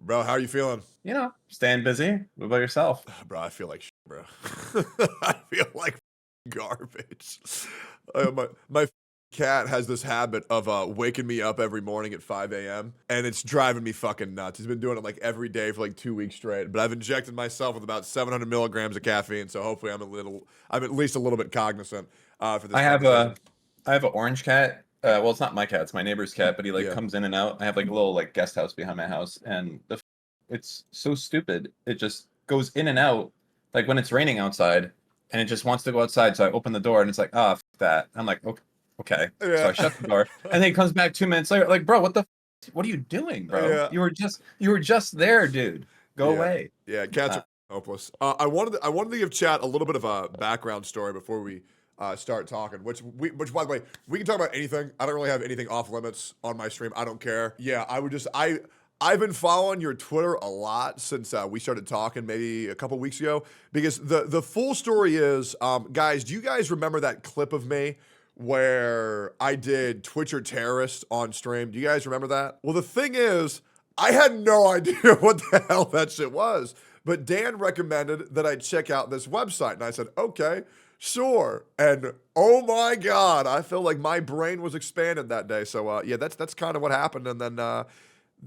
Bro, how are you feeling? Staying busy. What about yourself? Bro, I feel like bro. I feel like garbage. My cat has this habit of waking me up every morning at 5 a.m. and it's driving me fucking nuts. He's been doing it like every day for like 2 weeks straight. But I've injected myself with about 700 milligrams of caffeine, so hopefully I'm at least a little bit cognizant for this I have conversation. a I have an orange cat. Well, it's not my cat, it's my neighbor's cat, but he like Yeah. comes in and out. I have like a little like guest house behind my house, and it's so stupid. It just goes in and out like when it's raining outside, and it just wants to go outside. So I open the door and it's like, ah, f that. I'm like, okay, okay. So Yeah. I shut the door, and then he comes back 2 minutes later, like, bro, what are you doing, bro? Yeah. You were just there, dude. Go Yeah, away. yeah, cats Uh, are hopeless. I wanted to give chat a little bit of a background story before we start talking. Which by the way, we can talk about anything. I don't really have anything off limits on my stream. I don't care. Yeah, I've been following your Twitter a lot since we started talking maybe a couple weeks ago because the full story is, guys, do you guys remember that clip of me where I did Twitcher terrorist on stream? Do you guys remember that? Well, the thing is, I had no idea what the hell that shit was. But Dan recommended that I check out this website. And I said, okay, sure. And oh my God, I feel like my brain was expanded that day. So yeah, that's kind of what happened. And then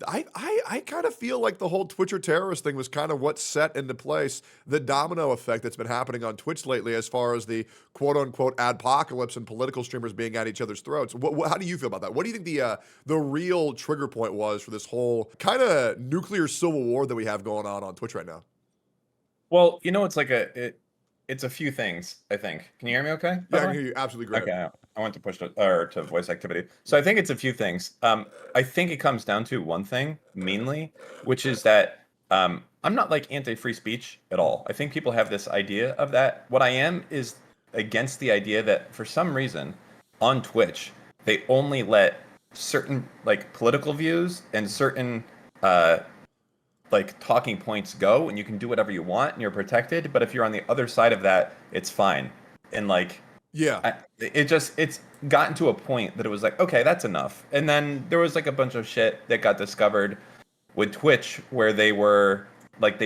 I kind of feel like the whole Twitcher terrorist thing was kind of what set into place the domino effect that's been happening on Twitch lately as far as the quote unquote adpocalypse and political streamers being at each other's throats. How do you feel about that? What do you think the real trigger point was for this whole kind of nuclear civil war that we have going on Twitch right now? well, it's like it's a few things, I think. Can you hear me okay, by Yeah, I the can way? hear you absolutely great. Okay, I went to push to voice activity. So I think it's a few things. I think it comes down to one thing mainly, which is that I'm not like anti-free speech at all. I think people have this idea of that. What I am is against the idea that for some reason on Twitch they only let certain like political views and certain uh, like talking points go, and you can do whatever you want and you're protected. But if you're on the other side of that, it's fine. And like Yeah. it's gotten to a point that it was like, okay, that's enough. And then there was like a bunch of shit that got discovered with Twitch where they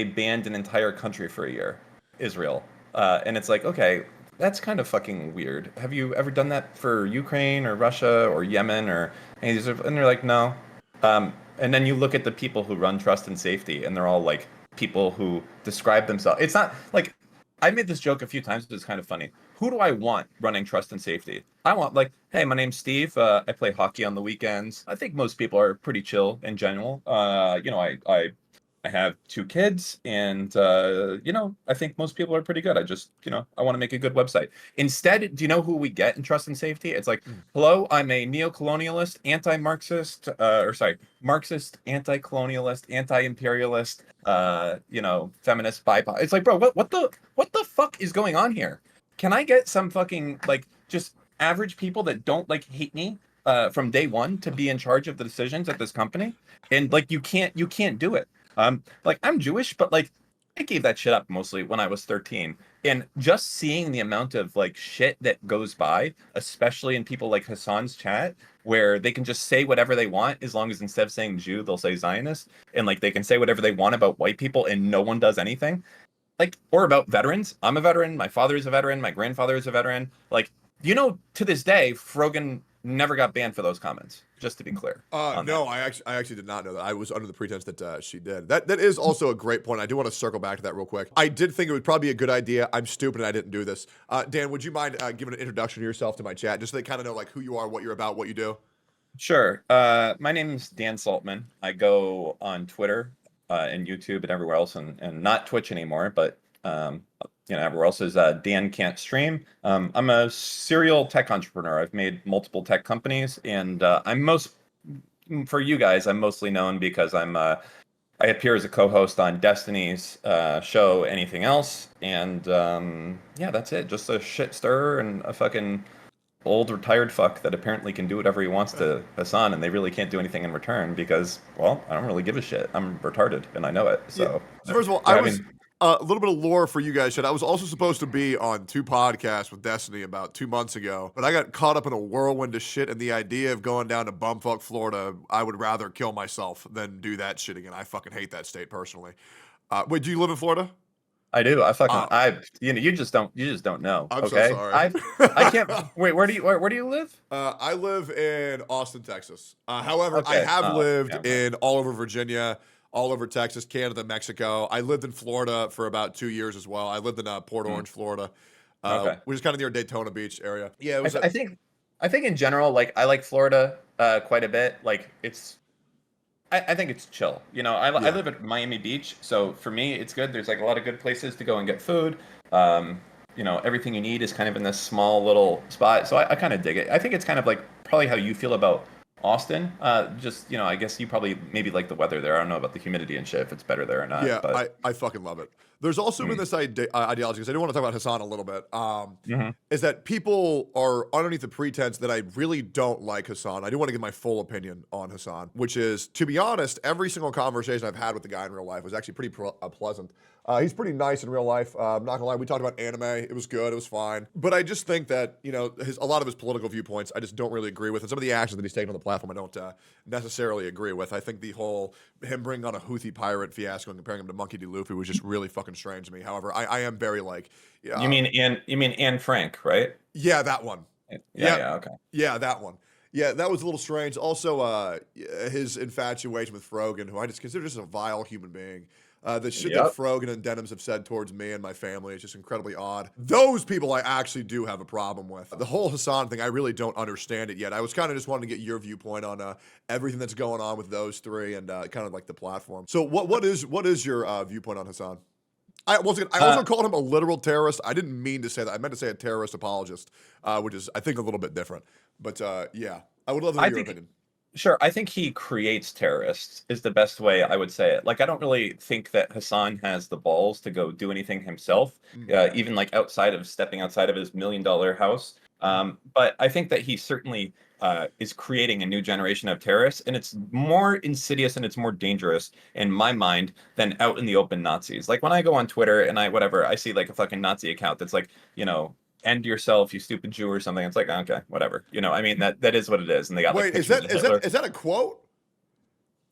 banned an entire country for a year, Israel. And it's like, okay, that's kind of fucking weird. Have you ever done that for Ukraine or Russia or Yemen or any of these? And they're like, no. And then you look at the people who run Trust and Safety, and they're all like people who describe themselves. It's not like I made this joke a few times, but it's kind of funny. Who do I want running Trust and Safety? I want like, hey, my name's Steve. I play hockey on the weekends. I think most people are pretty chill in general. I have 2 kids, and I think most people are pretty good. I just, I want to make a good website. Instead, do you know who we get in Trust and Safety? It's like, Mm. hello, I'm a neo-colonialist, anti-Marxist, Marxist, anti-colonialist, anti-imperialist, feminist, BIPOC. It's like, bro, what the fuck is going on here? Can I get some fucking like just average people that don't like hate me from day one to be in charge of the decisions at this company? And like you can't do it. Like I'm Jewish, but like I gave that shit up mostly when I was 13. And just seeing the amount of like shit that goes by, especially in people like Hasan's chat, where they can just say whatever they want as long as instead of saying Jew, they'll say Zionist, and like they can say whatever they want about white people and no one does anything. Like, or about veterans. I'm a veteran, my father is a veteran, my grandfather is a veteran. Like, to this day, Frogan never got banned for those comments, just to be clear on that. No, I actually did not know that. I was under the pretense that she did. That is also a great point. I do want to circle back to that real quick. I did think it would probably be a good idea. I'm stupid and I didn't do this. Dan, would you mind giving an introduction to yourself to my chat, just so they kind of know like who you are, what you're about, what you do? Sure. My name's Dan Saltman. I go on Twitter and YouTube and everywhere else, and not Twitch anymore, but everywhere else is Dan Can't Stream. I'm a serial tech entrepreneur. I've made multiple tech companies, and for you guys, I'm mostly known because I appear as a co-host on Destiny's show, Anything Else, and yeah, that's it. Just a shit stirrer and a fucking old retired fuck that apparently can do whatever he wants to Hassan, and they really can't do anything in return because, well, I don't really give a shit. I'm retarded and I know it. Yeah. So So first of all, they're I was having A little bit of lore for you guys. Shit, I was also supposed to be on 2 podcasts with Destiny about 2 months ago, but I got caught up in a whirlwind of shit, and the idea of going down to bumfuck Florida, I would rather kill myself than do that shit again. I fucking hate that state personally. Wait, do you live in Florida? I do. Oh, You just don't know. I'm so Okay. sorry. I can't. Wait. Where do you live? I live in Austin, Texas. However, I Okay. have Oh, yeah. lived in all over Virginia, all over Texas, Canada, Mexico. I lived in Florida for about 2 years as well. I lived in Port Orange, Florida, Okay. which is kind of near Daytona Beach area. Yeah, it I, was. th- I think I think in general, like I like Florida quite a bit. Like I think it's chill. I Yeah. live at Miami Beach, so for me, it's good. There's like a lot of good places to go and get food. Um, everything you need is kind of in this small little spot. So I kind of dig it. I think it's kind of like probably how you feel about Austin. I guess you probably maybe like the weather there. I don't know about the humidity and shit, if it's better there or not. Yeah, But I fucking love it. There's also been this ideology, because I do want to talk about Hasan a little bit, Mhm. is that people are underneath the pretense that I really don't like Hasan. I do want to give my full opinion on Hasan, which is, to be honest, every single conversation I've had with the guy in real life was actually pretty pleasant. He's pretty nice in real life. I'm not gonna lie, we talked about anime. It was good. It was fine. But I just think that, a lot of his political viewpoints, I just don't really agree with. And some of the actions that he's taken on the platform, I don't necessarily agree with. I think the whole him bringing on a Houthi pirate fiasco and comparing him to Monkey D. Luffy was just really fucking strange to me. However, I am very like, You mean Anne Frank, right? yeah, that one. Yeah, Yeah, yeah, okay. yeah, that one. Yeah, that was a little strange. Also, his infatuation with Frogan, who I just consider just a vile human being. The shit that Yep. Frogan and Denims have said towards me and my family is just incredibly odd. Those people I actually do have a problem with. The whole Hasan thing, I really don't understand it yet. I was kind of just wanting to get your viewpoint on everything that's going on with those three and kind of like the platform. So what is your viewpoint on Hasan? I also Uh, called him a literal terrorist. I didn't mean to say that. I meant to say a terrorist apologist, which is I think a little bit different. But yeah, I would love to I hear your think opinion. Sure, I think he creates terrorists is the best way I would say it. Like, I don't really think that Hassan has the balls to go do anything himself, Mm. even like stepping outside of his $1 million house. But I think that he certainly is creating a new generation of terrorists, and it's more insidious and it's more dangerous in my mind than out in the open Nazis. Like when I go on Twitter and I see like a fucking Nazi account that's like, end yourself, you stupid Jew or something. It's like, okay, whatever. I mean, that is what it is. And they got like Wait, is pictures that of is that Hitler. is that a quote?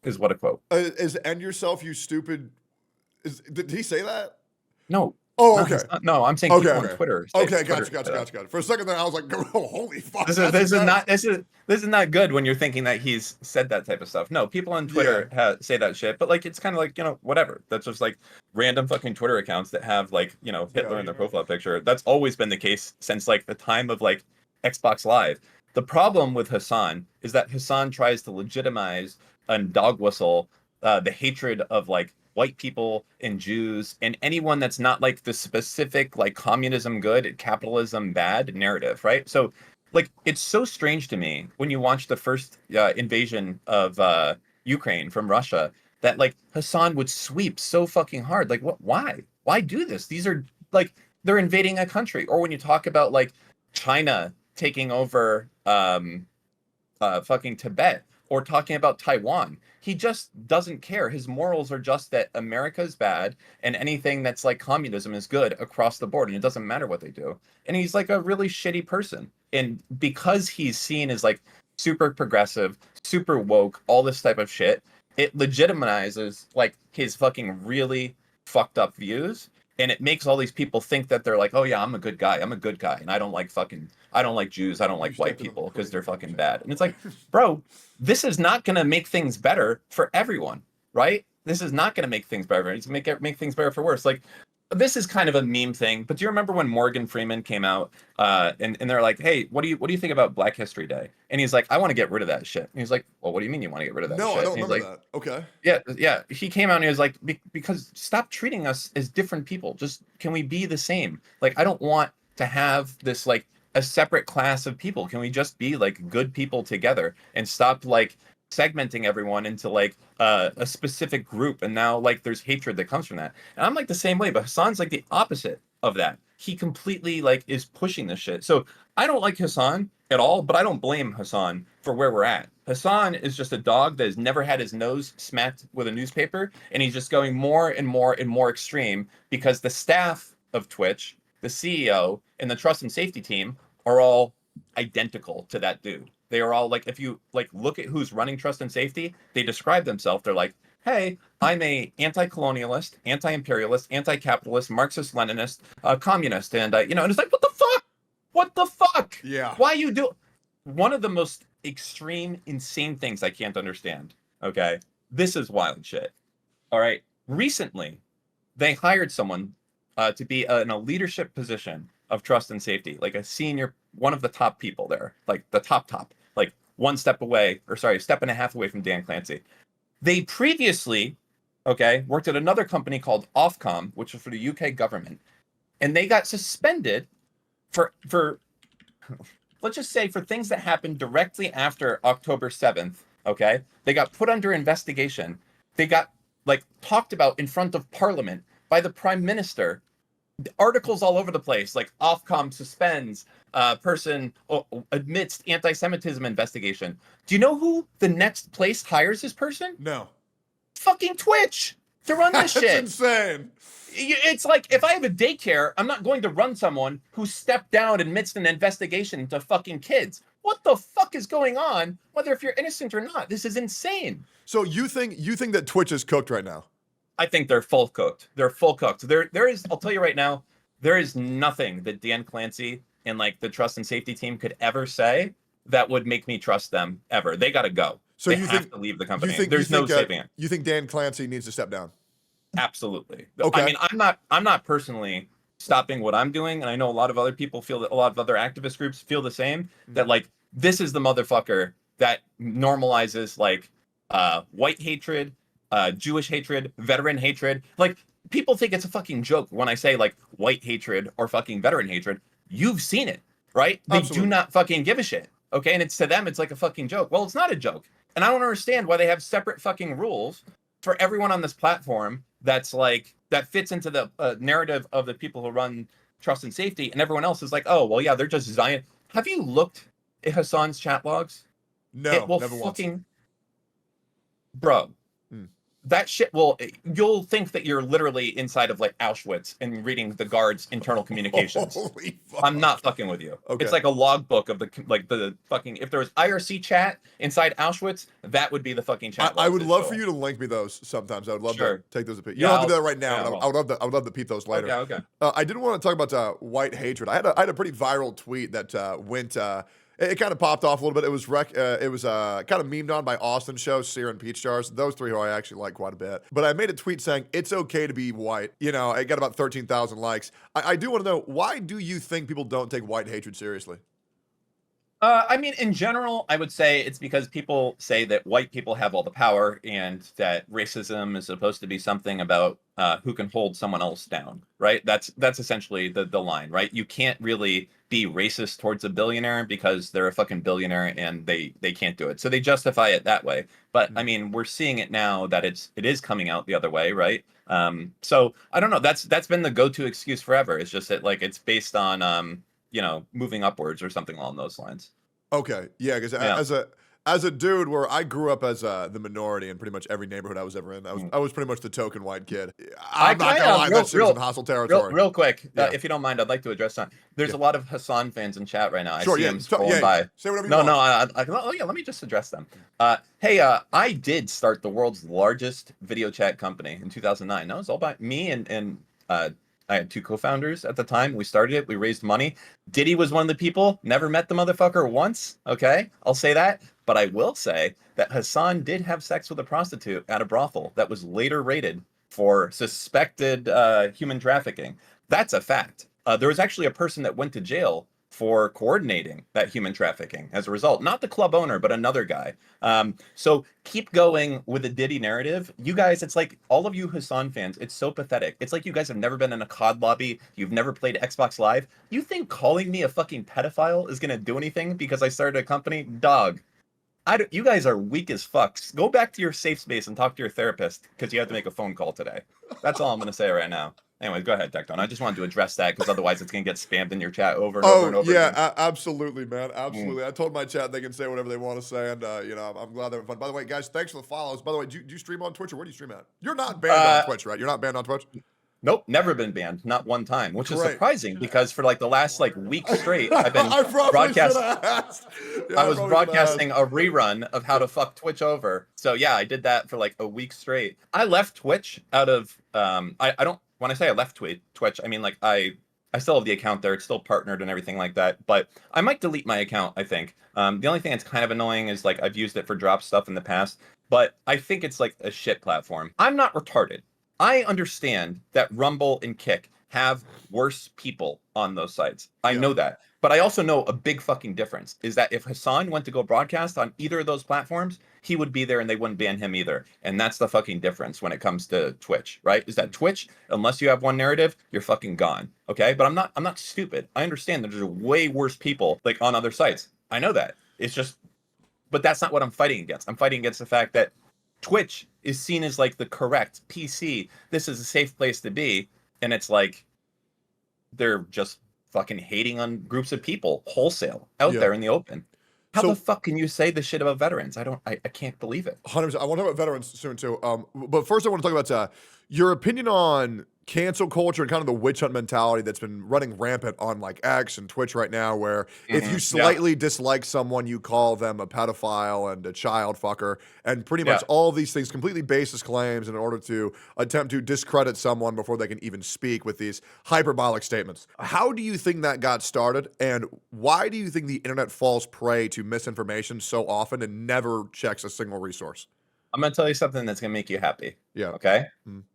Is what a quote. Is end yourself, you stupid? Did he say that? No, Oh, not okay. his, no. I'm saying Okay, people on okay. Twitter Okay, Twitter gotcha. For a second there, I was like, oh, holy fuck, This is that's this is intense. not this is not good when you're thinking that he's said that type of stuff. No, people on Yeah, Twitter say that shit, but like it's kind of like whatever. That's just like random fucking Twitter accounts that have like yeah. Hitler in their profile picture. That's always been the case since like the time of like Xbox Live. The problem with Hassan is that Hassan tries to legitimize and dog whistle the hatred of like white people and Jews and anyone that's not like the specific like communism good, capitalism bad narrative, right? So like it's so strange to me when you watch the first invasion of Ukraine from Russia that like Hassan would sweep so fucking hard. Like what? Why? Why do this? These are like they're invading a country. Or when you talk about like China taking over fucking Tibet or talking about Taiwan. He just doesn't care. His morals are just that America's bad and anything that's like communism is good across the board. And it doesn't matter what they do. And he's like a really shitty person. And because he's seen as like super progressive, super woke, all this type of shit, it legitimizes like his fucking really fucked up views. And it makes all these people think that they're like, oh yeah, I'm a good guy. I'm a good guy. And I don't like Jews. I don't like white people because they're fucking bad. And it's like, bro, this is not going to make things better for everyone, right? This is not going to make things better. It's make things better for worse. Like this is kind of a meme thing, but do you remember when Morgan Freeman came out and they're like, hey, what do you think about Black History Day? And he's like, I want to get rid of that shit. And he's like, well, what do you mean you want to get rid of that No, shit? I don't And he's remember like, that. Okay. yeah. He came out and he was like, because stop treating us as different people. Just can we be the same? Like, I don't want to have this like a separate class of people. Can we just be like good people together and stop like segmenting everyone into like a specific group? And now like there's hatred that comes from that. And I'm like the same way, but Hassan's like the opposite of that. He completely like is pushing this shit. So I don't like Hassan. at all, but I don't blame Hasan for where we're at. Hasan is just a dog that has never had his nose smacked with a newspaper, and he's just going more and more and more extreme because the staff of Twitch, the CEO, and the trust and safety team are all identical to that dude. They are all like, if you like look at who's running trust and safety, they describe themselves. They're like, hey, I'm a anti-colonialist, anti-imperialist, anti-capitalist, Marxist-Leninist, communist, and and it's like, what the fuck? What the fuck? Yeah. Why you do? One of the most extreme, insane things I can't understand. Okay, this is wild shit. All right, recently they hired someone to be in a leadership position of trust and safety, like a senior, one of the top people there, like the top, like one step away, or sorry, a step and a half away from Dan Clancy. They previously, okay, worked at another company called Ofcom, which was for the UK government, and they got suspended for let's just say for things that happened directly after October 7th, okay? They got put under investigation. They got like talked about in front of parliament by the prime minister. Articles all over the place, like Ofcom suspends person admits anti-Semitism investigation. Do you know who the next place hires this person? No. Fucking Twitch to run this That's shit. insane. It's like if I have a daycare, I'm not going to run someone who stepped down amidst an investigation into fucking kids. What the fuck is going on? Whether if you're innocent or not, this is insane. So you think that Twitch is cooked right now? I think they're full cooked. They're full cooked. There is. I'll tell you right now, there is nothing that Dan Clancy and like the trust and safety team could ever say that would make me trust them ever. They got to go. So they you have think to leave the company. you There's no saving it. You think Dan Clancy needs to step down? Absolutely. Okay. I mean, I'm not personally stopping what I'm doing, and I know a lot of other people feel that, a lot of other activist groups feel the same, that like this is the motherfucker that normalizes like white hatred, Jewish hatred, veteran hatred. Like people think it's a fucking joke when I say like white hatred or fucking veteran hatred. You've seen it, right? They Absolutely. do not fucking give a shit. Okay, and it's to them, it's like a fucking joke. Well, it's not a joke, and I don't understand why they have separate fucking rules for everyone on this platform that's like that fits into the narrative of the people who run trust and safety, and everyone else is like, oh well, yeah, they're just Zion. Have you looked at Hasan's chat logs? No, It will never fucking once. bro. Hmm. That shit will, you'll think that you're literally inside of like Auschwitz and reading the guards' internal communications. Holy fuck. I'm not fucking with you. Okay. It's like a logbook of the fucking, if there was IRC chat inside Auschwitz, that would be the fucking chat. I would love for you to link me those sometimes. I would love Sure. to take those. You Yeah, don't have to do that right now. yeah, But well. I would love to. I would love to peep those later. Okay. I did want to talk about white hatred. I had a pretty viral tweet that went. It kind of popped off a little bit. It was kind of memed on by Austin Show, Sear, and Peach Jars. Those three who I actually like quite a bit. But I made a tweet saying it's okay to be white. You know, it got about 13,000 likes. I do want to know, why do you think people don't take white hatred seriously? I mean, in general, I would say it's because people say that white people have all the power and that racism is supposed to be something about who can hold someone else down, right? That's essentially the line, right? You can't really be racist towards a billionaire because they're a fucking billionaire and they can't do it. So they justify it that way. But I mean, we're seeing it now that it is coming out the other way, right? So I don't know. That's been the go-to excuse forever. It's just that like it's based on moving upwards or something along those lines. Okay, yeah, because as a dude, where I grew up as the minority in pretty much every neighborhood I was ever in, I was pretty much the token white kid. I'm not gonna lie, that shit was in hostile territory. Real quick, Yeah. if you don't mind, I'd like to address that. There's a lot of Hasan fans in chat right now. I Sure, see yeah. them scrolling by. Say whatever you want. Let me just address them. Hey, I did start the world's largest video chat company in 2009. That was all by me and I had two co-founders at the time. We started it. We raised money. Diddy was one of the people. Never met the motherfucker once. Okay, I'll say that. But I will say that Hasan did have sex with a prostitute at a brothel that was later raided for suspected human trafficking. That's a fact. There was actually a person that went to jail for coordinating that human trafficking as a result. Not the club owner, but another guy. So keep going with the Diddy narrative. You guys, it's like all of you Hasan fans, it's so pathetic. It's like you guys have never been in a COD lobby. You've never played Xbox Live. You think calling me a fucking pedophile is going to do anything because I started a company? Dog. You guys are weak as fucks. Go back to your safe space and talk to your therapist because you have to make a phone call today. That's all I'm going to say right now. Anyway, go ahead, Tectone. I just wanted to address that because otherwise it's gonna get spammed in your chat over and over and over again. Absolutely, man, absolutely. I told my chat they can say whatever they want to say, and you know, I'm glad they're having fun. By the way, guys, thanks for the follows. By the way, do you stream on Twitch or where do you stream at? You're not banned on Twitch, right? You're not banned on Twitch. Nope, never been banned, not one time, which is Great. surprising because for like the last like week straight, I've been I probably should broadcasting. have asked. Yeah, I was broadcasting a rerun of how to fuck Twitch over. So yeah, I did that for like a week straight. I left Twitch out of I don't, when I say I left Twitch, I mean like I still have the account there. It's still partnered and everything like that. But I might delete my account, I think. The only thing that's kind of annoying is like I've used it for drop stuff in the past, but I think it's like a shit platform. I'm not retarded. I understand that Rumble and Kick have worse people on those sites. I know that. But I also know a big fucking difference is that if Hasan went to go broadcast on either of those platforms, he would be there and they wouldn't ban him either. And that's the fucking difference when it comes to Twitch, right? Is that Twitch, unless you have one narrative, you're fucking gone. Okay? But I'm not stupid. I understand that there's way worse people like on other sites. I know that. It's just, but that's not what I'm fighting against. I'm fighting against the fact that Twitch is seen as like the correct PC. This is a safe place to be. And it's like, they're just fucking hating on groups of people wholesale out there in the open. How the fuck can you say this shit about veterans? I can't believe it. 100%. I want to talk about veterans soon too. But first I want to talk about your opinion on cancel culture and kind of the witch hunt mentality that's been running rampant on like X and Twitch right now, where if you slightly dislike someone, you call them a pedophile and a child fucker, and pretty much all of these things, completely baseless claims in order to attempt to discredit someone before they can even speak with these hyperbolic statements. How do you think that got started, and why do you think the internet falls prey to misinformation so often and never checks a single resource? I'm going to tell you something that's going to make you happy. Yeah. Okay?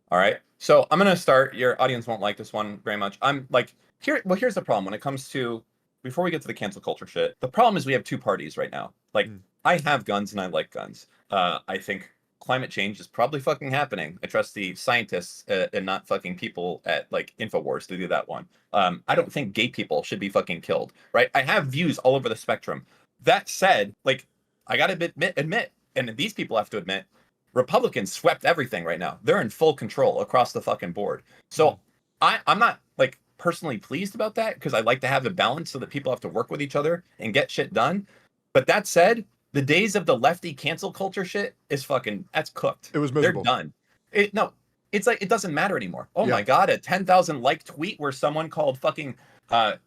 All right. So I'm going to start. Your audience won't like this one very much. I'm like, here's the problem when it comes to, before we get to the cancel culture shit, the problem is we have two parties right now. Like, I have guns and I like guns. I think climate change is probably fucking happening. I trust the scientists and not fucking people at like InfoWars to do that one. I don't think gay people should be fucking killed, right? I have views all over the spectrum. That said, like, I got to admit, and these people have to admit, Republicans swept everything right now. They're in full control across the fucking board. So I'm not like personally pleased about that because I like to have a balance so that people have to work with each other and get shit done. But that said, the days of the lefty cancel culture shit is fucking, that's cooked. It was miserable. They're done. It's like, it doesn't matter anymore. Oh my God, a 10,000 like tweet where someone called fucking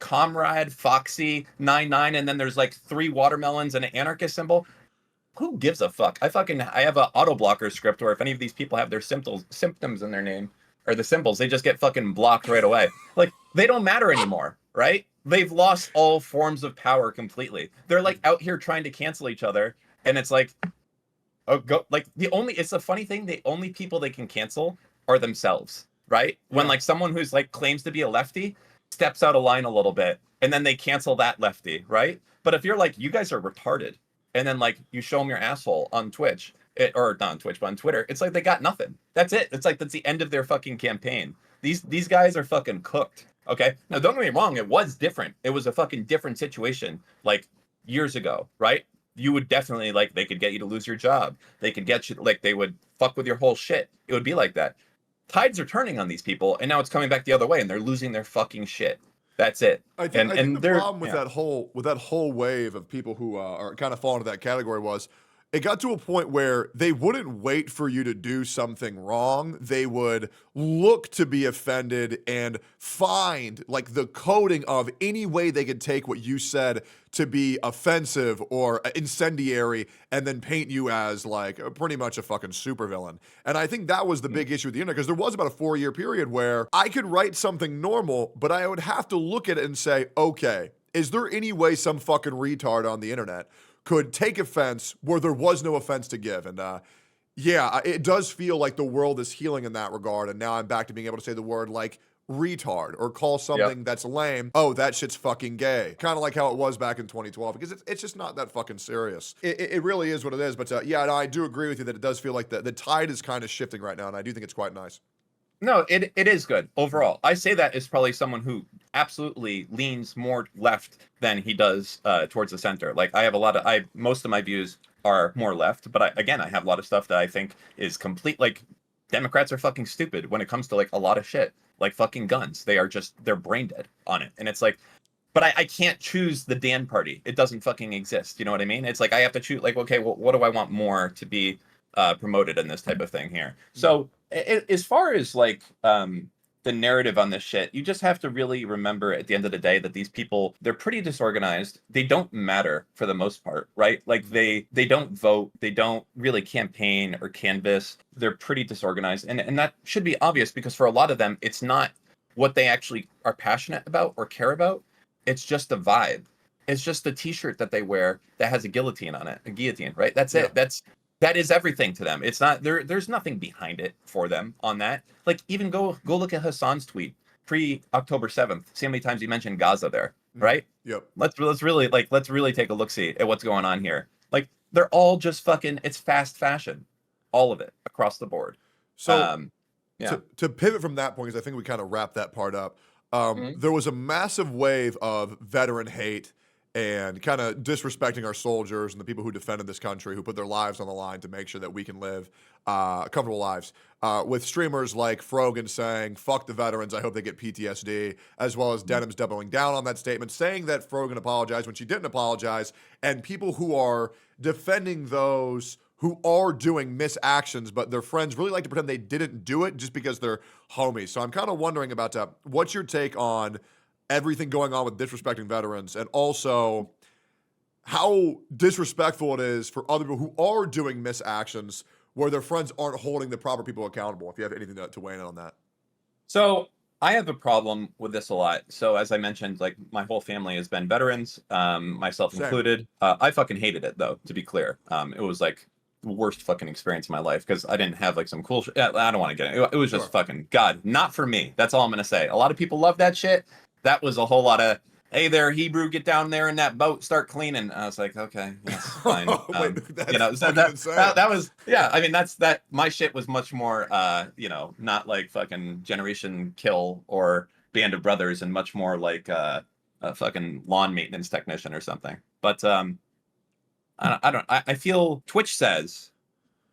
Comrade Foxy 99 and then there's like 3 watermelons and an anarchist symbol. Who gives a fuck? I have an auto blocker script where if any of these people have their symptoms in their name or the symbols, they just get fucking blocked right away. Like, they don't matter anymore, right? They've lost all forms of power completely. They're like out here trying to cancel each other, and it's like, it's a funny thing, the only people they can cancel are themselves, right? When like someone who's like claims to be a lefty steps out of line a little bit, and then they cancel that lefty, right? But if you're like, you guys are retarded, and then like you show them your asshole on Twitch, or not on Twitch, but on Twitter, it's like they got nothing. That's it. It's like that's the end of their fucking campaign. These guys are fucking cooked. Okay. Now don't get me wrong, it was different. It was a fucking different situation like years ago, right? You would definitely like they could get you to lose your job. They could get you like they would fuck with your whole shit. It would be like that. Tides are turning on these people, and now it's coming back the other way, and they're losing their fucking shit. That's it. I think the problem with that whole wave of people who are kind of fall into that category was it got to a point where they wouldn't wait for you to do something wrong. They would look to be offended and find like the coding of any way they could take what you said to be offensive or incendiary and then paint you as like pretty much a fucking supervillain. And I think that was the big issue with the internet, because there was about a 4-year period where I could write something normal, but I would have to look at it and say, okay, is there any way some fucking retard on the internet could take offense where there was no offense to give? And yeah, it does feel like the world is healing in that regard. And now I'm back to being able to say the word like retard or call something that's lame, oh, that shit's fucking gay. Kind of like how it was back in 2012, because it's just not that fucking serious. It really is what it is. But yeah, no, I do agree with you that it does feel like the tide is kind of shifting right now. And I do think it's quite nice. No, it is good overall. I say that as probably someone who absolutely leans more left than he does towards the center. Like I have most of my views are more left, but I have a lot of stuff that I think is complete. Like Democrats are fucking stupid when it comes to like a lot of shit. like fucking guns. They're brain dead on it. And it's like, but I can't choose the Dan party. It doesn't fucking exist. You know what I mean? It's like I have to choose. Like, okay, well, what do I want more to be promoted in this type of thing here? So, as far as like the narrative on this shit, you just have to really remember at the end of the day that these people, they're pretty disorganized. They don't matter for the most part, right? Like they don't vote, they don't really campaign or canvass. They're pretty disorganized, and that should be obvious because for a lot of them, it's not what they actually are passionate about or care about. It's just a vibe. It's just the T-shirt that they wear that has a guillotine on it, a guillotine, right? That's it. That is everything to them. It's not there. There's nothing behind it for them on that. Like even go look at Hasan's tweet pre October 7th. See how many times he mentioned Gaza there, right? Yep. Let's really take a look see at what's going on here. Like they're all just fucking. It's fast fashion, all of it across the board. So Yeah. to pivot from that point, because I think we kind of wrapped that part up. Mhm. There was a massive wave of veteran hate and kind of disrespecting our soldiers and the people who defended this country, who put their lives on the line to make sure that we can live comfortable lives. With streamers like Frogan saying, fuck the veterans, I hope they get PTSD, as well as Denim's doubling down on that statement, saying that Frogan apologized when she didn't apologize, and people who are defending those who are doing misactions, but their friends really like to pretend they didn't do it just because they're homies. So I'm kind of wondering about what's your take on everything going on with disrespecting veterans, and also how disrespectful it is for other people who are doing misactions where their friends aren't holding the proper people accountable. If you have anything to weigh in on that. So I have a problem with this a lot. So as I mentioned, like my whole family has been veterans, myself Same. included. I fucking hated it though, to be clear. It was like the worst fucking experience of my life because I didn't have like some cool shit. I don't want to get it. It was just fucking God, not for me. That's all I'm gonna say. A lot of people love that shit. That was a whole lot of, hey there, Hebrew, get down there in that boat, start cleaning. I was like, okay, yes, fine. Wait, You know, so that was, yeah. I mean, that my shit was much more, you know, not like fucking Generation Kill or Band of Brothers, and much more like a fucking lawn maintenance technician or something. But I feel Twitch says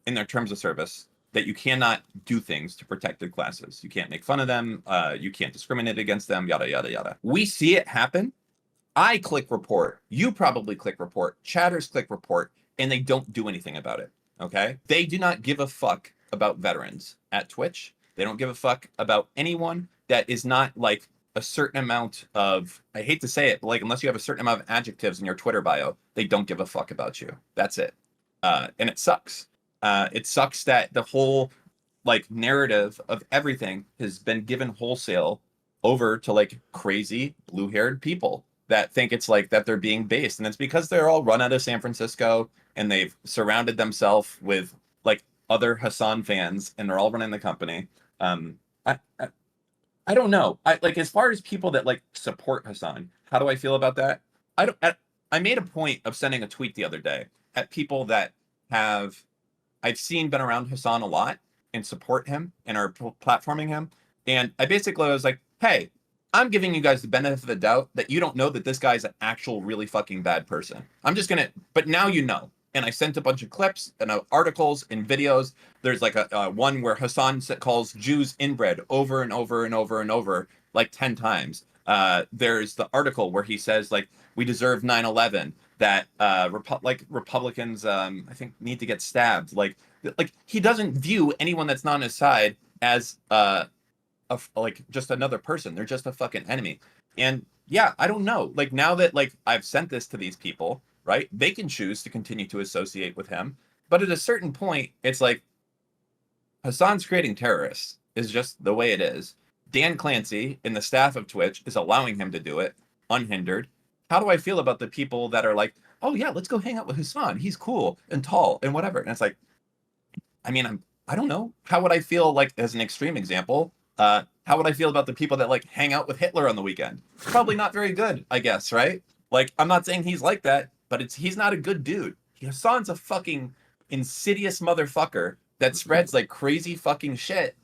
in their terms of service that you cannot do things to protected classes. You can't make fun of them. You can't discriminate against them, yada, yada, yada. We see it happen. I click report. You probably click report. Chatters click report, and they don't do anything about it. Okay? They do not give a fuck about veterans at Twitch. They don't give a fuck about anyone that is not like a certain amount of, I hate to say it, but like unless you have a certain amount of adjectives in your Twitter bio, they don't give a fuck about you. That's it. And it sucks. It sucks that the whole like narrative of everything has been given wholesale over to like crazy blue-haired people that think it's like that they're being based, and it's because they're all run out of San Francisco and they've surrounded themselves with like other Hasan fans and they're all running the company. I, I I don't know. I like as far as people that like support Hasan, how do I feel about that? I don't. I made a point of sending a tweet the other day at people that have I've seen been around Hasan a lot and support him and are platforming him. And I basically was like, hey, I'm giving you guys the benefit of the doubt that you don't know that this guy's an actual really fucking bad person. I'm just gonna, but now you know. And I sent a bunch of clips and articles and videos. There's like a one where Hasan calls Jews inbred over and over and over and over like 10 times. There's the article where he says like we deserve 9/11, that Republicans I think need to get stabbed. Like he doesn't view anyone that's not on his side as like just another person. They're just a fucking enemy. And yeah, I don't know. Like now that like I've sent this to these people, right? They can choose to continue to associate with him, but at a certain point, it's like Hasan's creating terrorists is just the way it is. Dan Clancy and the staff of Twitch is allowing him to do it unhindered. How do I feel about the people that are like, oh yeah, let's go hang out with Hasan. He's cool and tall and whatever. And it's like, I mean, I don't know. How would I feel like as an extreme example? How would I feel about the people that like hang out with Hitler on the weekend? Probably not very good, I guess, right? Like, I'm not saying he's like that, but he's not a good dude. Hasan's a fucking insidious motherfucker that spreads like crazy fucking shit,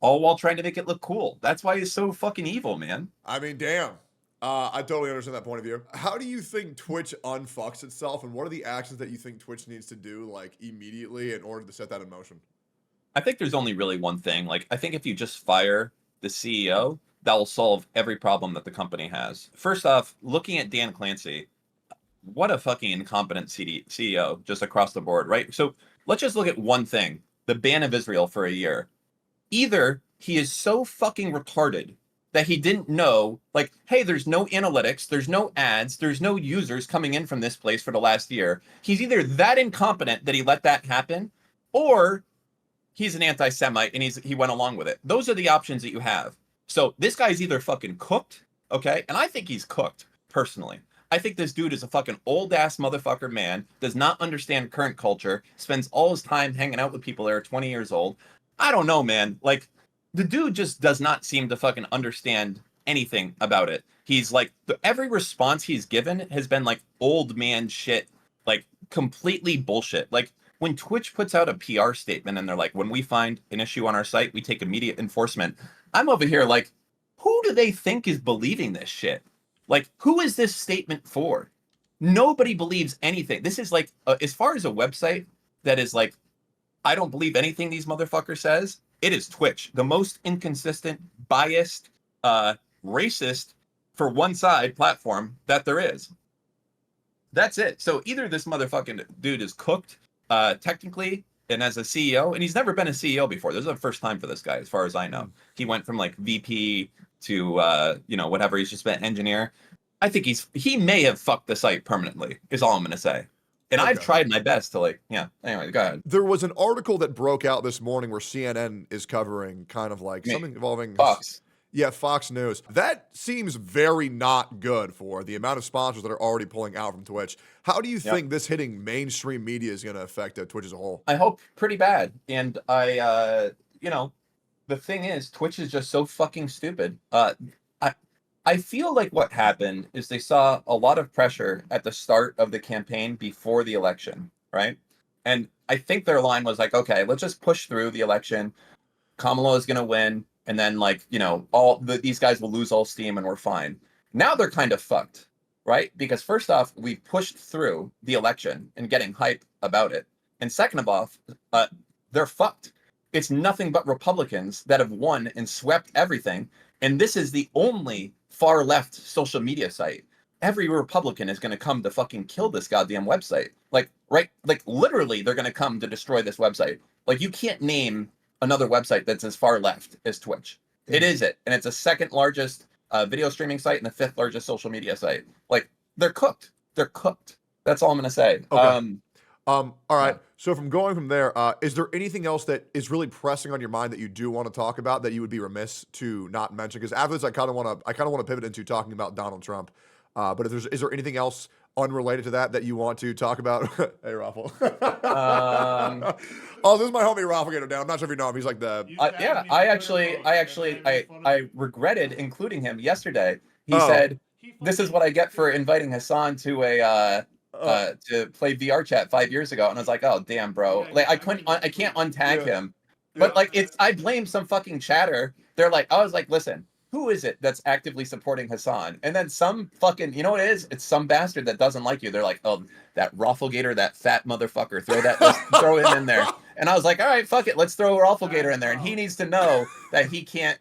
all while trying to make it look cool. That's why he's so fucking evil, man. I mean, damn. I totally understand that point of view. How do you think Twitch unfucks itself, and what are the actions that you think Twitch needs to do, like, immediately in order to set that in motion? I think there's only really one thing. Like, I think if you just fire the CEO that will solve every problem that the company has. First off, looking at Dan Clancy, what a fucking incompetent CEO just across the board, right? So let's just look at one thing: the ban of Israel for a year. Either he is so fucking retarded that he didn't know, like, hey, there's no analytics, there's no ads, there's no users coming in from this place for the last year. He's either that incompetent that he let that happen, or he's an anti-Semite and he went along with it. Those are the options that you have. So this guy's either fucking cooked, okay? And I think he's cooked, personally. I think this dude is a fucking old ass motherfucker man, does not understand current culture, spends all his time hanging out with people that are 20 years old. I don't know, man. Like, the dude just does not seem to fucking understand anything about it. He's like, every response he's given has been like old man shit, like completely bullshit. Like, when Twitch puts out a PR statement and they're like, when we find an issue on our site, we take immediate enforcement. I'm over here like, who do they think is believing this shit? Like, who is this statement for? Nobody believes anything. This is like, as far as a website that is like, I don't believe anything these motherfuckers says, it is Twitch. The most inconsistent, biased, racist for one side platform that there is. That's it. So either this motherfucking dude is cooked, technically, and as a CEO, and he's never been a CEO before. This is the first time for this guy, as far as I know. He went from like VP to whatever. He's just been an engineer. I think he may have fucked the site permanently, is all I'm gonna say. And I've tried my best to anyway, go ahead. There was an article that broke out this morning where CNN is covering kind of like something involving Fox. Yeah, Fox News. That seems very not good for the amount of sponsors that are already pulling out from Twitch. How do you think this hitting mainstream media is going to affect Twitch as a whole? I hope pretty bad. And the thing is, Twitch is just so fucking stupid. I feel like what happened is they saw a lot of pressure at the start of the campaign before the election, right? And I think their line was like, okay, let's just push through the election. Kamala is going to win. And then, these guys will lose all steam and we're fine. Now they're kind of fucked, right? Because first off, we pushed through the election and getting hype about it. And second of all, they're fucked. It's nothing but Republicans that have won and swept everything. And this is the only far left social media site. Every Republican is going to come to fucking kill this goddamn website. Literally, they're going to come to destroy this website. Like, you can't name another website that's as far left as Twitch. It is it. And it's the second largest video streaming site and the fifth largest social media site. Like, they're cooked. They're cooked. That's all I'm going to say. Okay. All right. So going from there, is there anything else that is really pressing on your mind that you do want to talk about that you would be remiss to not mention? Because after this, I kind of want to pivot into talking about Donald Trump. But is there anything else unrelated to that you want to talk about? Hey, Raffle. Oh, this is my homie Raffle Gator down. I'm not sure if you know him. He's like the I regretted including him yesterday. He said, "This is what I get for inviting Hasan to a to play VR chat 5 years ago." And I was like, "Oh, damn, bro! Like, I can't untag him." But I blame some fucking chatter. I was like, "Listen, who is it that's actively supporting Hasan?" And then some fucking, you know what it is? It's some bastard that doesn't like you. They're like, "Oh, that Rafflegator, that fat motherfucker, throw him in there." And I was like, "All right, fuck it, let's throw Rafflegator in there." And he needs to know that he can't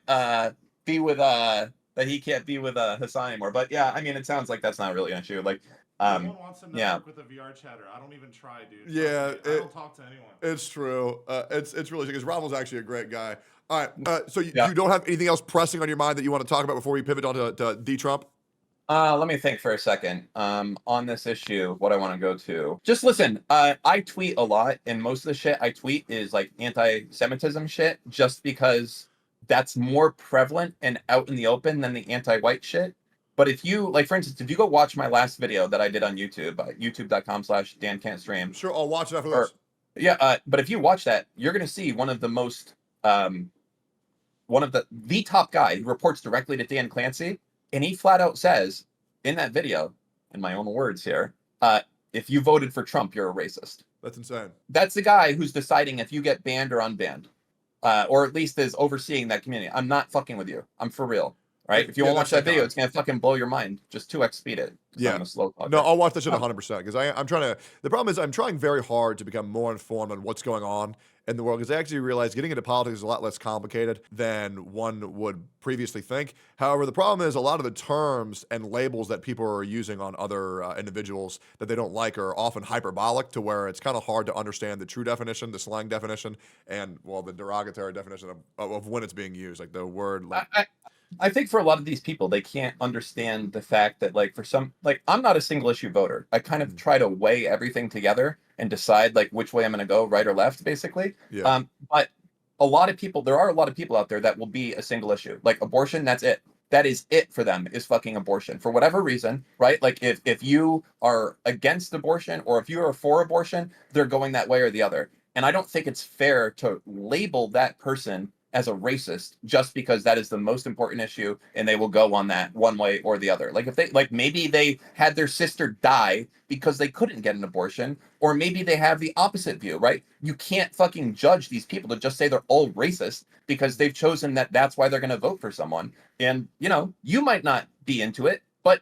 be with Hasan anymore. But yeah, I mean, it sounds like that's not really an issue. Like, no one wants to network with a VR chatter. I don't even try, dude. Yeah, I don't talk to anyone. It's true. It's really because Raffle's actually a great guy. All right. So you don't have anything else pressing on your mind that you want to talk about before we pivot on to D-Trump? Let me think for a second. On this issue, what I want to go to. Just listen, I tweet a lot, and most of the shit I tweet is like anti-Semitism shit, just because that's more prevalent and out in the open than the anti-white shit. But if you, like, for instance, if you go watch my last video that I did on YouTube, youtube.com/DanCan'tStream. Sure, I'll watch it after this. Yeah, but if you watch that, you're going to see one of the most, one of the top guy who reports directly to Dan Clancy. And he flat out says in that video, in my own words here, if you voted for Trump, you're a racist. That's insane. That's the guy who's deciding if you get banned or unbanned, or at least is overseeing that community. I'm not fucking with you. I'm for real. right? If you want to watch that's that video, iconic. it's gonna fucking blow your mind. Just 2x speed it. 'Cause Yeah. I'm a slow talker. No, I'll watch that shit 100% because I'm trying to. The problem is I'm trying very hard to become more informed on what's going on in the world because I actually realize getting into politics is a lot less complicated than one would previously think. However, the problem is a lot of the terms and labels that people are using on other individuals that they don't like are often hyperbolic to where it's kind of hard to understand the true definition, the slang definition, and well, the derogatory definition of when it's being used, like the word. Like, I think for a lot of these people, they can't understand the fact that, like, for some, like, I'm not a single issue voter. I kind of try to weigh everything together and decide, like, which way I'm going to go, right or left, basically. Yeah. But a lot of people, there are a lot of people out there that will be a single issue. Like, abortion, that's it. That is it for them, is fucking abortion. For whatever reason, right? Like, if you are against abortion or if you are for abortion, they're going that way or the other. And I don't think it's fair to label that person as a racist just because that is the most important issue and they will go on that one way or the other. Like if they like maybe they had their sister die because they couldn't get an abortion, or maybe they have the opposite view, right? You can't fucking judge these people to just say they're all racist because they've chosen that that's why they're going to vote for someone. And you know, you might not be into it, but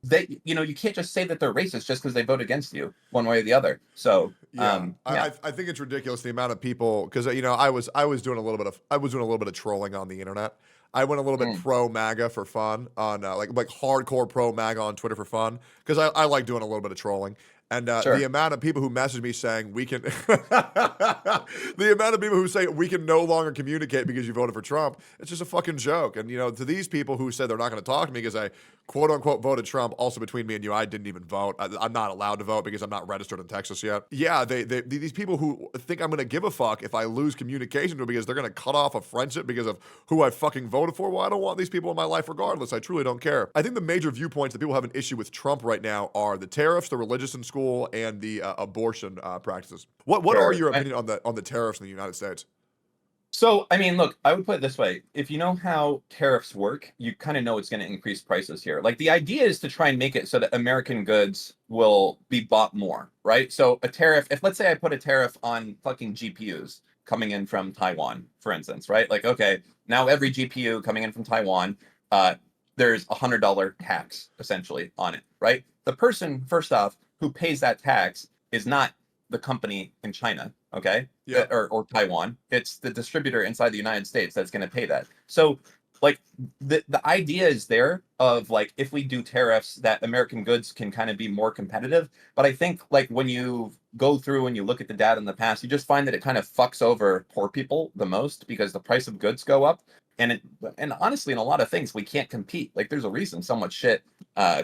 they, you know, you can't just say that they're racist just because they vote against you one way or the other. So yeah, I think it's ridiculous the amount of people because you know I was doing a little bit of trolling on the internet. I went a little bit pro MAGA for fun on like hardcore pro MAGA on Twitter for fun because I like doing a little bit of trolling. And Sure. the amount of people who message me saying we can, the amount of people who say we can no longer communicate because you voted for Trump, it's just a fucking joke. And you know, to these people who said they're not going to talk to me because I quote unquote voted Trump, also between me and you, I didn't even vote. I'm not allowed to vote because I'm not registered in Texas yet. Yeah, these people who think I'm going to give a fuck if I lose communication to them because they're going to cut off a friendship because of who I fucking voted for. Well, I don't want these people in my life regardless. I truly don't care. I think the major viewpoints that people have an issue with Trump right now are the tariffs, the religious in school, and the abortion practices. What Sure. are your opinion on the tariffs in the United States? So, I mean, look, I would put it this way. If you know how tariffs work, you kind of know it's going to increase prices here. Like, the idea is to try and make it so that American goods will be bought more, right? So, a tariff, if let's say I put a tariff on fucking GPUs coming in from Taiwan, for instance, right? Like, okay, now every GPU coming in from Taiwan, there's $100 tax essentially on it, right? The person, first off, who pays that tax is not the company in China, okay? Yeah. Or Taiwan. It's the distributor inside the United States that's going to pay that. So, like, the idea is there of like if we do tariffs that American goods can kind of be more competitive. But I think like when you go through and you look at the data in the past, you just find that it kind of fucks over poor people the most because the price of goods go up. And honestly, in a lot of things, we can't compete. Like, there's a reason so much shit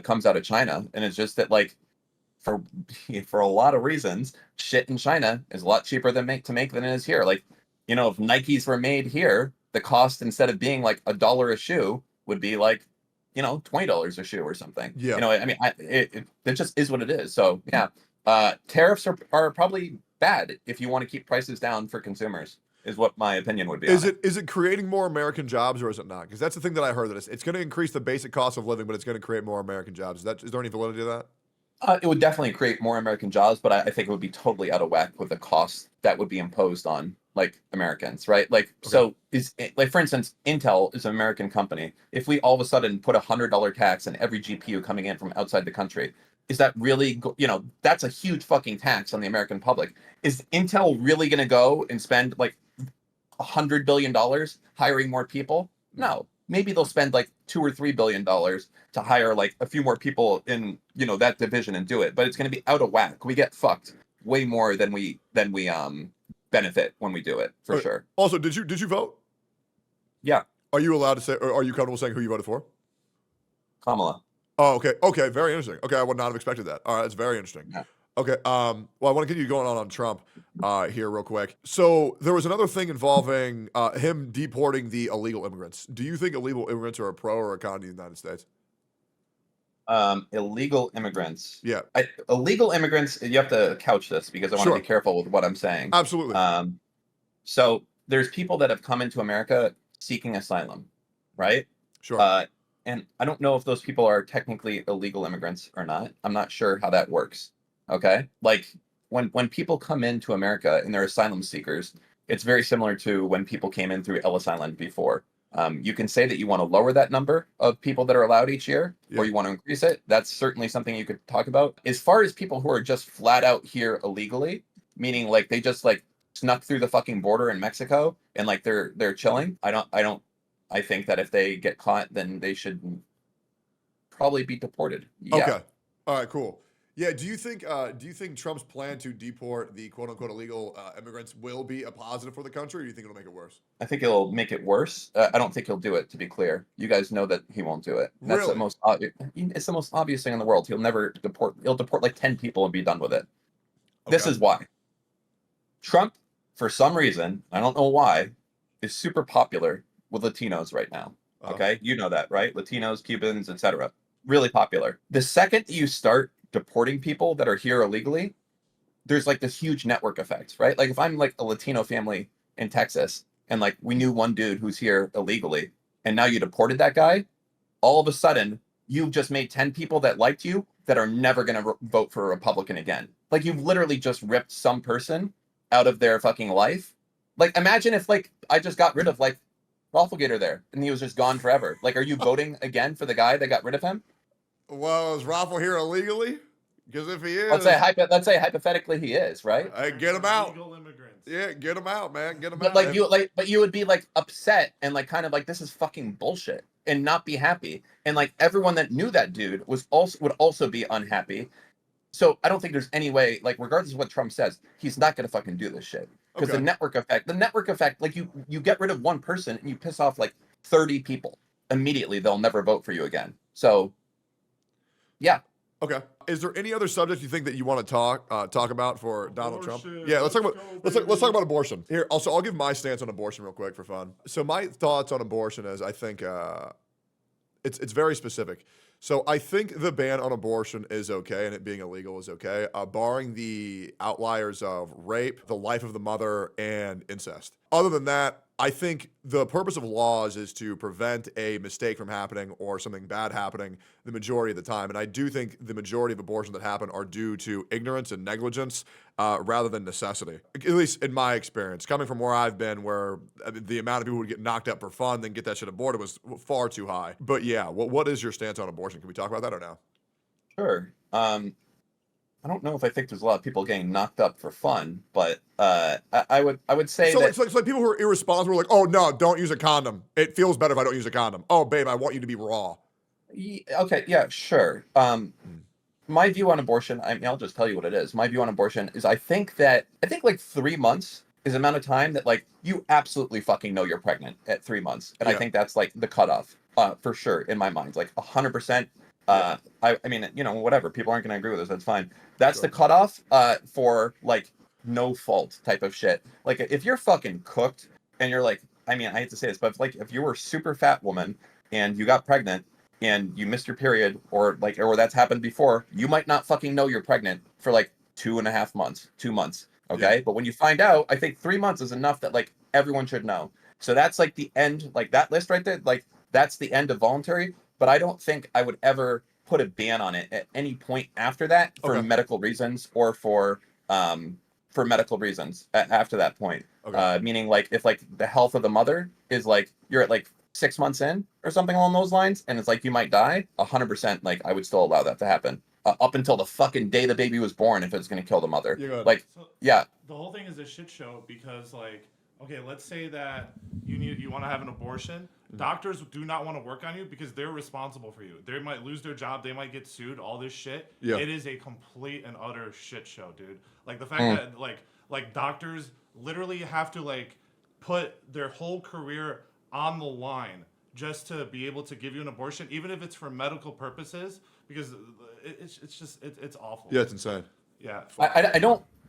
comes out of China, and it's just that like for for a lot of reasons, shit in China is a lot cheaper than to make than it is here. Like, you know, if Nikes were made here, the cost instead of being like $1 a shoe would be like, you know, $20 a shoe or something. Yeah. You know, I mean, it just is what it is. So yeah, tariffs are probably bad if you want to keep prices down for consumers. Is what my opinion would be. Is it creating more American jobs or is it not? Because that's the thing that I heard that it's going to increase the basic cost of living, but it's going to create more American jobs. Is there any validity to that? It would definitely create more American jobs, but I think it would be totally out of whack with the cost that would be imposed on like Americans, right? Like, Okay. so is like, for instance, Intel is an American company. If we all of a sudden put $100 tax on every GPU coming in from outside the country, is that really, you know, that's a huge fucking tax on the American public. Is Intel really going to go and spend like $100 billion hiring more people? No. Maybe they'll spend like $2 or $3 billion to hire like a few more people in, you know, that division and do it. But it's going to be out of whack. We get fucked way more than we benefit when we do it, for sure. Also, did you vote? Yeah. Are you allowed to say, or are you comfortable saying who you voted for? Kamala. Oh, okay. Okay, very interesting. Okay, I would not have expected that. All right, that's very interesting. Yeah. Okay, well, I want to get you going on Trump here real quick. So there was another thing involving him deporting the illegal immigrants. Do you think illegal immigrants are a pro or a con to the United States? Illegal immigrants. Yeah. Illegal immigrants, you have to couch this because I want to be careful with what I'm saying. Absolutely. So there's people that have come into America seeking asylum, right? Sure. And I don't know if those people are technically illegal immigrants or not. I'm not sure how that works. Okay. Like when people come into America and they're asylum seekers, it's very similar to when people came in through Ellis Island before. You can say that you want to lower that number of people that are allowed each year, Yeah. or you want to increase it. That's certainly something you could talk about. As far as people who are just flat out here illegally, meaning like they just like snuck through the fucking border in Mexico and like they're chilling. I think that if they get caught, then they should probably be deported. Yeah. Okay. All right. Cool. Yeah. Do you think Trump's plan to deport the quote unquote illegal immigrants will be a positive for the country, or do you think it'll make it worse? I think it'll make it worse. I don't think he'll do it. To be clear, you guys know that he won't do it. That's Really? the most obvious. It's the most obvious thing in the world. He'll never deport. He'll deport like 10 people and be done with it. This Okay. is why. Trump, for some reason, I don't know why, is super popular with Latinos right now. Uh-huh. Okay, you know that, right? Latinos, Cubans, etc. Really popular. The second you start deporting people that are here illegally, there's like this huge network effect, right? Like if I'm like a Latino family in Texas and like we knew one dude who's here illegally and now you deported that guy, all of a sudden you've just made 10 people that liked you that are never going to vote for a Republican again. Like you've literally just ripped some person out of their fucking life. Like imagine if like I just got rid of like Rafflegator there and he was just gone forever. Like are you voting again for the guy that got rid of him? Well, is Raffle here illegally? Because if he is, Let's say hypothetically he is, right? hey, get him out. Illegal immigrants. Yeah, get him out, man. Get him But out. but you would be like upset and like kind of like this is fucking bullshit and not be happy. And like everyone that knew that dude would also be unhappy. So I don't think there's any way, like regardless of what Trump says, he's not gonna fucking do this shit. Because Okay. the network effect, like you get rid of one person and you piss off like 30 people. Immediately they'll never vote for you again. So yeah. Okay. Is there any other subject you think that you want to talk about for Donald Trump? Abortion. Yeah, let's talk Let's about go, let's talk baby. about abortion. Here, also I'll give my stance on abortion real quick for fun. So my thoughts on abortion is I think it's very specific. So I think the ban on abortion is okay and it being illegal is okay, barring the outliers of rape, the life of the mother, and incest. Other than that, I think the purpose of laws is to prevent a mistake from happening or something bad happening the majority of the time. And I do think the majority of abortions that happen are due to ignorance and negligence rather than necessity. At least in my experience, coming from where I've been, where the amount of people who would get knocked up for fun then get that shit aborted was far too high. But yeah, what is your stance on abortion? Can we talk about that or no? Sure. I don't know if I think there's a lot of people getting knocked up for fun, but I would say So, that like people who are irresponsible are like, oh no, don't use a condom. It feels better if I don't use a condom. Oh babe, I want you to be raw. okay, yeah, sure. My view on abortion, I mean, I'll just tell you what it is. My view on abortion is I think like 3 months is the amount of time that like you absolutely fucking know you're pregnant at 3 months, and I Yeah. think that's like the cutoff for sure in my mind, like 100%. I mean, you know, whatever. People aren't going to agree with us. That's fine. That's Sure. the cutoff for like no fault type of shit. Like if you're fucking cooked and you're like, I mean, I hate to say this, but if you were a super fat woman and you got pregnant and you missed your period or that's happened before, you might not fucking know you're pregnant for like 2.5 months, 2 months. Okay. Yeah. But when you find out, I think 3 months is enough that like everyone should know. So that's like the end, like that list right there. Like that's the end of voluntary. But I don't think I would ever put a ban on it at any point after that for Okay. medical reasons or for medical reasons after that point. Okay. Meaning like if like the health of the mother is like you're at like 6 months in or something along those lines, and it's like you might die, 100% like I would still allow that to happen up until the fucking day the baby was born if it's gonna kill the mother. Yeah, go ahead. Like So yeah, the whole thing is a shit show because like, okay, let's say that you want to have an abortion. Doctors do not want to work on you because they're responsible for you. They might lose their job, they might get sued, all this shit. Yeah. It is a complete and utter shit show, dude. Like the fact that like doctors literally have to like put their whole career on the line just to be able to give you an abortion, even if it's for medical purposes, because it's awful. Yeah, it's insane. Yeah.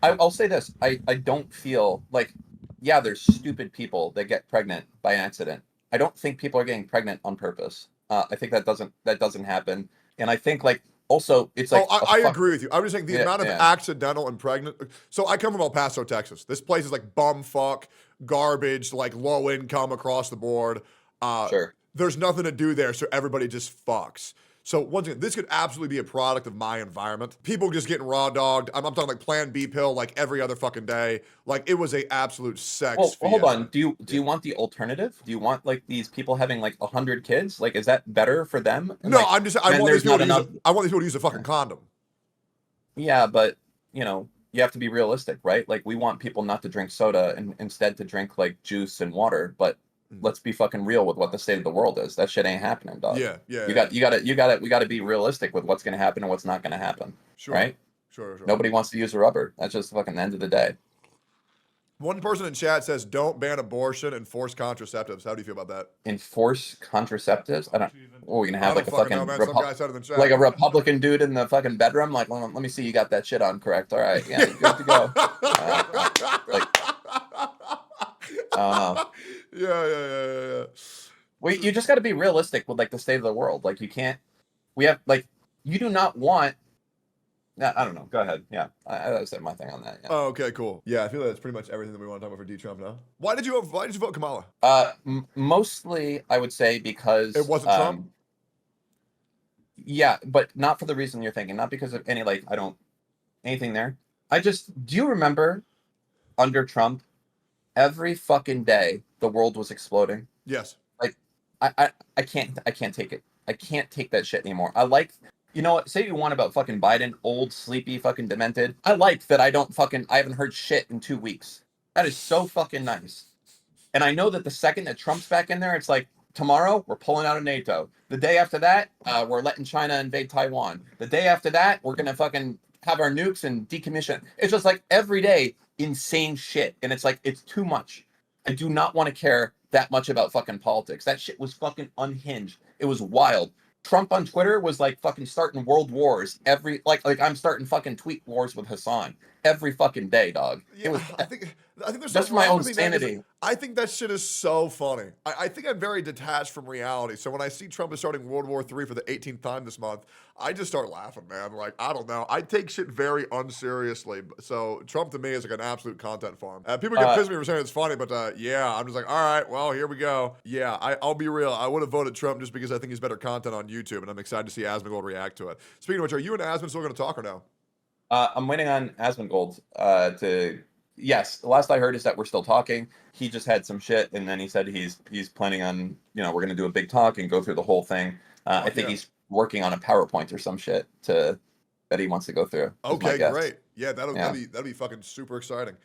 I'll say this. I don't feel like, yeah, there's stupid people that get pregnant by accident. I don't think people are getting pregnant on purpose. I think that doesn't happen. And I think like also it's like I agree with you. I'm just saying the Yeah, amount of yeah. accidental and pregnant. So I come from El Paso, Texas. This place is like bumfuck, garbage, like low income across the board. Sure. There's nothing to do there, so everybody just fucks. So once again, this could absolutely be a product of my environment. People just getting raw dogged. I'm talking like Plan B pill like every other fucking day. Like it was a absolute sex Well, hold fiesta. on. Do you want the alternative? Do you want like these people having like 100 kids? Like, is that better for them? And No, like, I then want these there's people not to use enough. I want these people to use a fucking condom. Yeah, but you know, you have to be realistic, right? Like, we want people not to drink soda and instead to drink like juice and water. But let's be fucking real with what the state of the world is. That shit ain't happening, dog. Yeah, yeah. We got to be realistic with what's gonna happen and what's not gonna happen. Sure. Right? Sure. Nobody wants to use a rubber. That's just fucking the end of the day. One person in chat says, "Don't ban abortion and force contraceptives." How do you feel about that? Enforce contraceptives? I don't. Oh, we're gonna have I like don't a fucking fucking know, man. Some guy said it in the chat. like a Republican dude in the fucking bedroom. Like, let me see, you got that shit on correct. All right, yeah, you're good to go. Like, I don't know. Yeah. Well, you just got to be realistic with like the state of the world. Like, you can't. We have like, you do not want. I don't know. Go ahead. Yeah, I said my thing on that. Yeah. Oh, okay, cool. Yeah, I feel like that's pretty much everything that we want to talk about for D Trump now. Why did you vote Kamala? Mostly I would say because It wasn't Trump? Yeah, but not for the reason you're thinking. Not because of any like anything there. Do you remember under Trump, every fucking day the world was exploding? Yes. Like I can't take it. I can't take that shit anymore. I like, you know what? Say you want about fucking Biden, old, sleepy, fucking demented. I like that I haven't heard shit in 2 weeks. That is so fucking nice. And I know that the second that Trump's back in there, it's like, tomorrow, we're pulling out of NATO. The day after that, we're letting China invade Taiwan. The day after that, we're going to fucking have our nukes and decommission. It's just like every day, insane shit. And it's like, it's too much. I do not want to care that much about fucking politics. That shit was fucking unhinged. It was wild. Trump on Twitter was like fucking starting world wars like I'm starting fucking tweet wars with Hasan every fucking day, dog. Yeah, It was I think there's just something my wrong own with me, man, 'cause sanity. I think that shit is so funny. I think I'm very detached from reality. So when I see Trump is starting World War III for the 18th time this month, I just start laughing, man. Like, I don't know. I take shit very unseriously. So Trump to me is like an absolute content farm. People get pissed at me for saying it's funny, but yeah, I'm just like, all right, well, here we go. Yeah, I'll be real. I would have voted Trump just because I think he's better content on YouTube, and I'm excited to see Asmongold react to it. Speaking of which, are you and Asmon still going to talk or no? I'm waiting on Asmongold to. Yes, the last I heard is that we're still talking. He just had some shit, and then he said he's planning on, we're gonna do a big talk and go through the whole thing. I think he's working on a PowerPoint or some shit that he wants to go through. Okay, great. Yeah, that'll be fucking super exciting.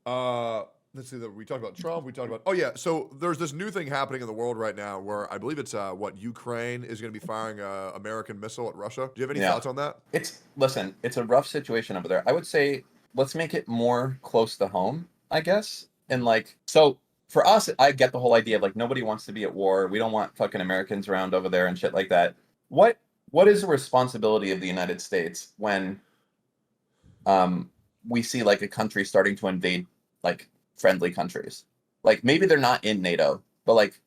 Let's see. We talked about Trump. We talked about. Oh yeah. So there's this new thing happening in the world right now where I believe it's Ukraine is going to be firing a American missile at Russia. Do you have any thoughts on that? Listen, it's a rough situation over there. I would say let's make it more close to home, I guess. And like, so for us, I get the whole idea of like nobody wants to be at war. We don't want fucking Americans around over there and shit like that. What is the responsibility of the United States when we see like a country starting to invade like friendly countries? Like, maybe they're not in NATO, but like,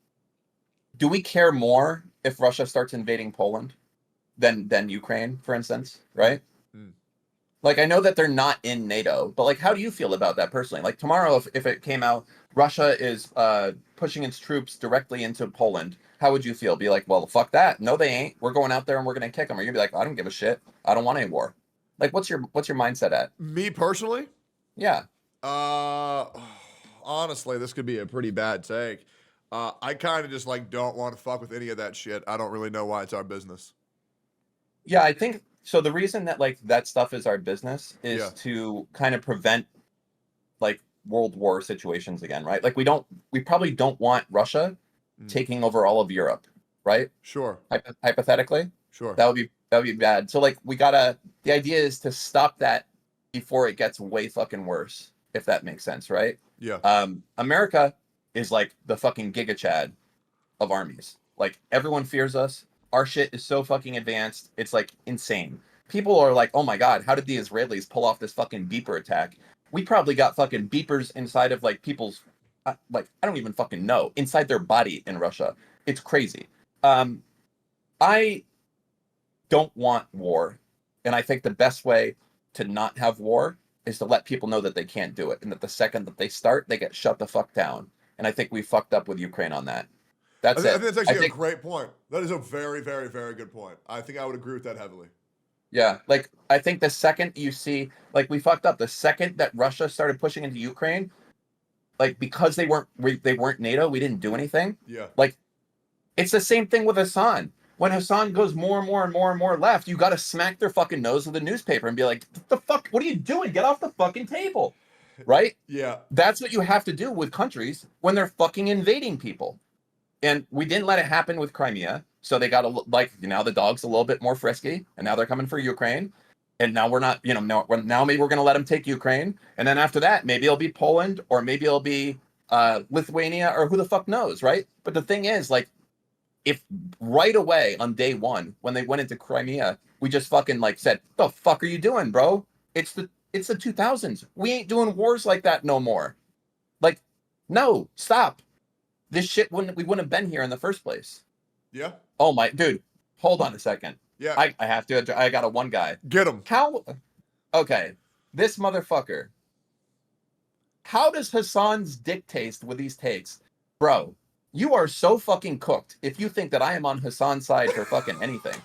do we care more if Russia starts invading Poland than Ukraine, for instance, right? Like, I know that they're not in NATO, but like, how do you feel about that personally? Like, tomorrow, if it came out, Russia is pushing its troops directly into Poland, how would you feel? Be like, well, fuck that. No, they ain't. We're going out there and we're gonna kick them. Or you'd be like, I don't give a shit. I don't want any war. Like, what's your mindset at? Me personally? Yeah. Honestly, this could be a pretty bad take. I kind of just like don't want to fuck with any of that shit. I don't really know why it's our business. Yeah, I think so. The reason that like that stuff is our business is to kind of prevent like world war situations again, right? Like, we probably don't want Russia taking over all of Europe, right? Sure. Hypothetically, sure. That would be bad. So like, the idea is to stop that before it gets way fucking worse, if that makes sense, right? Yeah. America is like the fucking Giga Chad of armies. Like, everyone fears us. Our shit is so fucking advanced. It's like insane. People are like, oh my God, how did the Israelis pull off this fucking beeper attack? We probably got fucking beepers inside of like people's, like, I don't even fucking know, inside their body in Russia. It's crazy. I don't want war. And I think the best way to not have war is to let people know that they can't do it. And that the second that they start, they get shut the fuck down. And I think we fucked up with Ukraine on that. That's I it. think that's actually I a think, great point. That is a very, very, very good point. I think I would agree with that heavily. yeah, like I think the second you see, like we fucked up, the second that Russia started pushing into Ukraine, like because they weren't NATO, we didn't do anything. Yeah. Like it's the same thing with Hasan. When Hasan goes more and more and more and more left, you got to smack their fucking nose with a newspaper and be like, "The fuck? What are you doing? Get off the fucking table!" Right? Yeah. That's what you have to do with countries when they're fucking invading people. And we didn't let it happen with Crimea, so they got like now the dog's a little bit more frisky, and now they're coming for Ukraine. And now we're not, now maybe we're going to let them take Ukraine, and then after that, maybe it'll be Poland or maybe it'll be Lithuania or who the fuck knows, right? But the thing is, like, if right away on day one when they went into Crimea, we just fucking like said, "The fuck are you doing, bro? It's the 2000s. We ain't doing wars like that no more." Like, no, stop. This shit we wouldn't have been here in the first place. Yeah. Oh my dude, hold on a second. Yeah. I have to. I got a one guy. Get him. How? Okay, this motherfucker. How does Hassan's dick taste with these takes, bro? You are so fucking cooked if you think that I am on Hassan's side for fucking anything.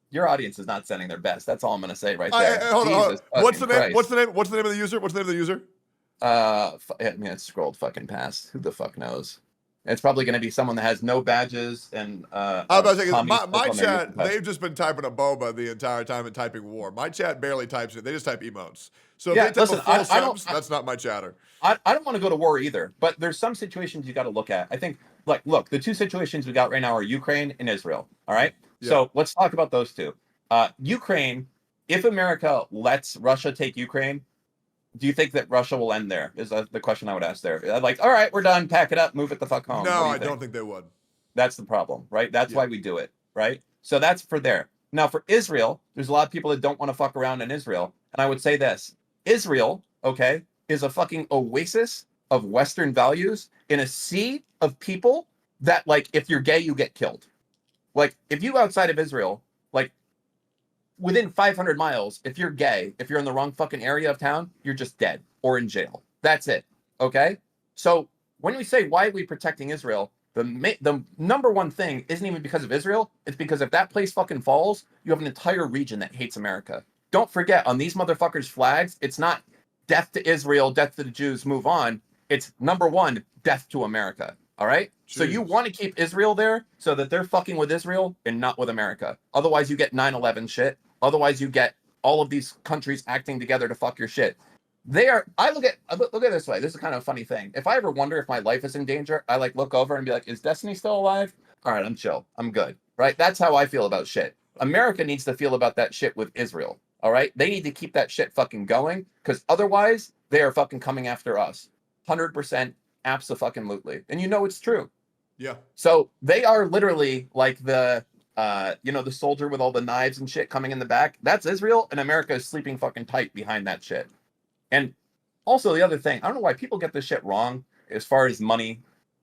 Your audience is not sending their best. That's all I'm gonna say right there. Hold on. Jesus What's the fucking name? Christ. What's the name of the user? What's the name of the user? I mean, it's scrolled fucking past. Who the fuck knows? It's probably going to be someone that has no badges and. I was about to say, 'cause Tommy my on their chat, YouTube page. they've just been typing a boba the entire time and typing war. My chat barely types it. They just type emotes. So if Yeah, they type listen, a full I sentence, don't- that's not my chatter. I don't want to go to war either, but there's some situations you got to look at. I think, like, look, the two situations we got right now are Ukraine and Israel. All right, Yeah. so let's talk about those two. Ukraine. If America lets Russia take Ukraine, do you think that Russia will end there? Is the question I would ask there. Like, all right, we're done. Pack it up. Move it the fuck home. No, I don't think they would. That's the problem, right? That's Yeah. why we do it, right? So that's for there. Now, for Israel, there's a lot of people that don't want to fuck around in Israel. And I would say this Israel, okay, is a fucking oasis of Western values in a sea of people that, like, if you're gay, you get killed. Like, if you outside of Israel, like, within 500 miles, if you're gay, if you're in the wrong fucking area of town, you're just dead or in jail. That's it. Okay? So when we say, why are we protecting Israel? The number one thing isn't even because of Israel. It's because if that place fucking falls, you have an entire region that hates America. Don't forget, on these motherfuckers' flags, it's not death to Israel, death to the Jews, move on. It's number one, death to America. All right? So you Jeez. want to keep Israel there so that they're fucking with Israel and not with America. Otherwise, you get 9/11 shit. Otherwise, you get all of these countries acting together to fuck your shit. I look at it this way. This is kind of a funny thing. If I ever wonder if my life is in danger, I like look over and be like, is Destiny still alive? All right, I'm chill. I'm good. Right? That's how I feel about shit. America needs to feel about that shit with Israel. All right? They need to keep that shit fucking going because otherwise they are fucking coming after us. 100% abso-fucking-lutely. And you know it's true. Yeah. So they are literally like the the soldier with all the knives and shit coming in the back. That's Israel, and America is sleeping fucking tight behind that shit. And also the other thing, I don't know why people get this shit wrong as far as money,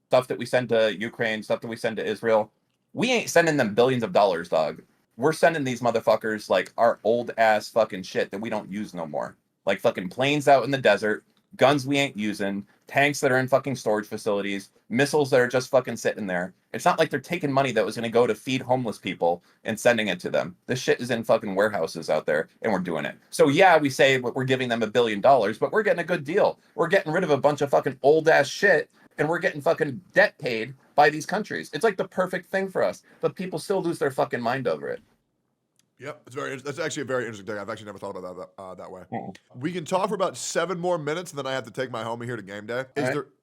stuff that we send to Ukraine, stuff that we send to Israel. We ain't sending them billions of dollars, dog. We're sending these motherfuckers like our old ass fucking shit that we don't use no more. Like fucking planes out in the desert, guns we ain't using, tanks that are in fucking storage facilities, missiles that are just fucking sitting there. It's not like they're taking money that was going to go to feed homeless people and sending it to them. This shit is in fucking warehouses out there, and we're doing it. So yeah, we say we're giving them $1 billion, but we're getting a good deal. We're getting rid of a bunch of fucking old ass shit, and we're getting fucking debt paid by these countries. It's like the perfect thing for us, but people still lose their fucking mind over it. Yep, that's actually a very interesting thing. I've actually never thought about that way. Mm. We can talk for about 7 more minutes, and then I have to take my homie here to game day.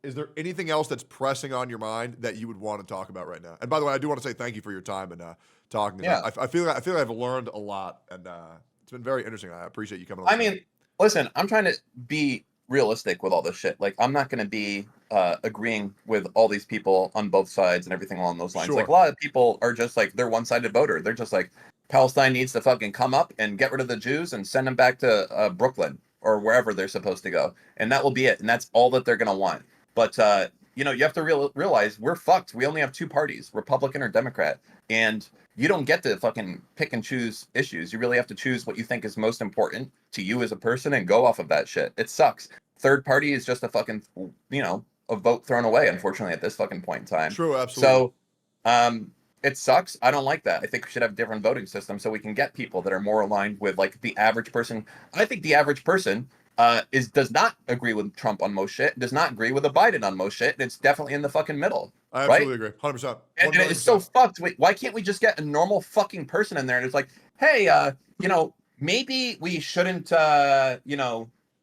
Is there anything else that's pressing on your mind that you would want to talk about right now? And by the way, I do want to say thank you for your time and talking. Yeah. I feel like I've learned a lot, and it's been very interesting. I appreciate you coming on. I mean, listen, I'm trying to be realistic with all this shit. Like, I'm not going to be agreeing with all these people on both sides and everything along those lines. Sure. Like, a lot of people are just like, they're one-sided voter. They're just like, Palestine needs to fucking come up and get rid of the Jews and send them back to Brooklyn or wherever they're supposed to go. And that will be it. And that's all that they're going to want. But, you have to realize we're fucked. We only have 2 parties, Republican or Democrat. And you don't get to fucking pick and choose issues. You really have to choose what you think is most important to you as a person and go off of that shit. It sucks. Third party is just a fucking, a vote thrown away, unfortunately, at this fucking point in time. True, absolutely. So, it sucks. I don't like that. I think we should have a different voting system so we can get people that are more aligned with like the average person. I think the average person does not agree with Trump on most shit, does not agree with a Biden on most shit, and it's definitely in the fucking middle. I right? absolutely agree. 100%. And it's so fucked. Why can't we just get a normal fucking person in there and it's like, hey, maybe we shouldn't,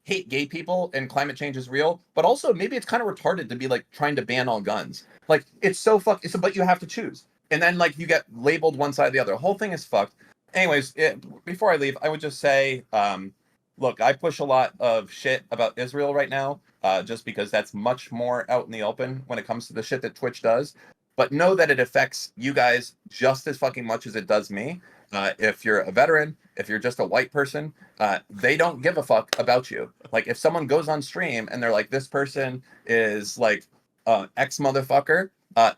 hate gay people and climate change is real, but also maybe it's kind of retarded to be like trying to ban all guns. Like it's so fucked. But you have to choose, and then like you get labeled one side or the other. The whole thing is fucked. Anyways, before I leave, I would just say, look, I push a lot of shit about Israel right now, just because that's much more out in the open when it comes to the shit that Twitch does. But know that it affects you guys just as fucking much as it does me. If you're a veteran, if you're just a white person, they don't give a fuck about you. Like if someone goes on stream and they're like, this person is like X motherfucker,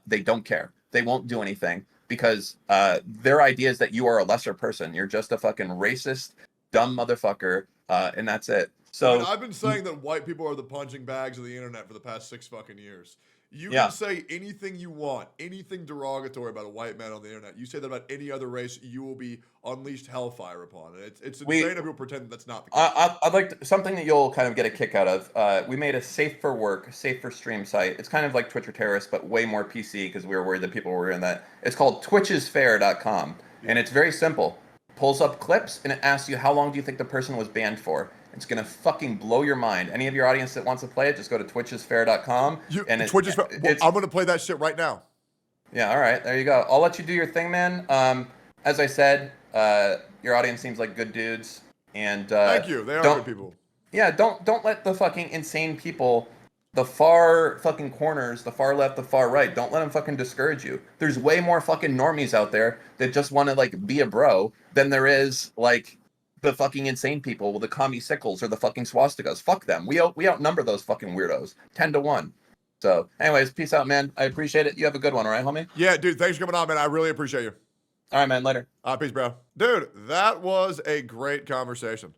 they don't care. They won't do anything because their idea is that you are a lesser person. You're just a fucking racist, dumb motherfucker, and that's it. So I've been saying that white people are the punching bags of the internet for the past 6 fucking years. You Yeah. can say anything you want, anything derogatory about a white man on the internet. You say that about any other race, you will be unleashed hellfire upon. And it's insane if people pretend that that's not the case. I'd like something that you'll kind of get a kick out of. We made a safe for work, safe for stream site. It's kind of like Twitch or Terrorist, but way more PC because we were worried that people were in that. It's called twitchesfair.com, and it's very simple. Pulls up clips and it asks you how long do you think the person was banned for. It's gonna fucking blow your mind. Any of your audience that wants to play it, just go to twitchesfair.com. I'm gonna play that shit right now. Yeah, all right, there you go. I'll let you do your thing, man. As I said, your audience seems like good dudes, and Thank you. They are good people. Yeah, don't let the fucking insane people, the far fucking corners, the far left, the far right, don't let them fucking discourage you. There's way more fucking normies out there that just want to like be a bro than there is like the fucking insane people with the commie sickles or the fucking swastikas. Fuck them. We outnumber those fucking weirdos 10-1. So, anyways, peace out, man. I appreciate it. You have a good one, all right, homie? Yeah, dude. Thanks for coming on, man. I really appreciate you. All right, man. Later. Peace, bro. Dude, that was a great conversation.